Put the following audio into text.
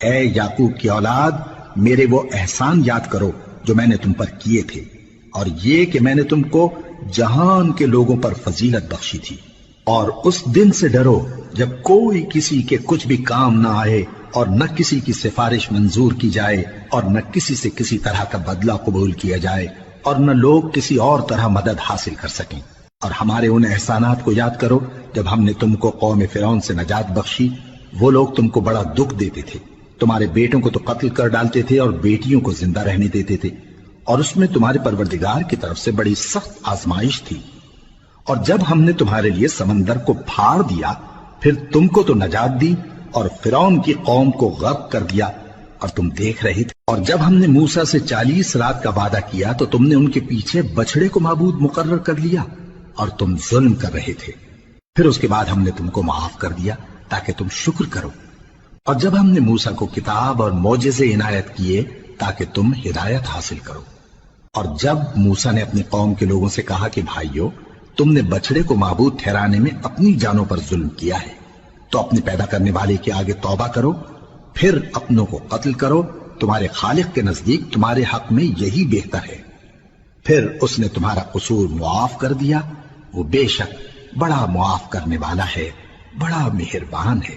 اے یعقوب کی اولاد، میرے وہ احسان یاد کرو جو میں نے تم پر کیے تھے، اور یہ کہ میں نے تم کو جہان کے لوگوں پر فضیلت بخشی تھی۔ اور اس دن سے ڈرو جب کوئی کسی کے کچھ بھی کام نہ آئے، اور نہ کسی کی سفارش منظور کی جائے، اور نہ کسی سے کسی طرح کا بدلہ قبول کیا جائے، اور نہ لوگ کسی اور طرح مدد حاصل کر سکیں۔ اور ہمارے ان احسانات کو یاد کرو جب ہم نے تم کو قوم فرعون سے نجات بخشی۔ وہ لوگ تم کو بڑا دکھ دیتے تھے، تمہارے بیٹوں کو تو قتل کر ڈالتے تھے اور بیٹیوں کو زندہ رہنے دیتے تھے، اور اس میں تمہارے پروردگار کی طرف سے بڑی سخت آزمائش تھی۔ اور جب ہم نے تمہارے لیے سمندر کو پھاڑ دیا، پھر تم کو تو نجات دی اور فرعون کی قوم کو غرق کر دیا، اور تم دیکھ رہے تھے۔ اور جب ہم نے موسیٰ سے 40 رات کا وعدہ کیا تو تم نے ان کے پیچھے بچڑے کو معبود مقرر کر لیا، اور تم ظلم کر رہے تھے۔ پھر اس کے بعد ہم نے تم کو معاف کر دیا تاکہ تم شکر کرو۔ اور جب ہم نے موسیٰ کو کتاب اور معجزے عنایت کیے تاکہ تم ہدایت حاصل کرو۔ اور جب موسیٰ نے اپنی قوم کے لوگوں سے کہا کہ بھائیو، تم نے بچڑے کو معبود ٹھہرانے میں اپنی جانوں پر ظلم کیا ہے، تو اپنے پیدا کرنے والے کے آگے توبہ کرو، پھر اپنوں کو قتل کرو، تمہارے خالق کے نزدیک تمہارے حق میں یہی بہتر ہے۔ پھر اس نے تمہارا قصور معاف کر دیا، وہ بے شک بڑا معاف کرنے والا ہے، بڑا مہربان ہے۔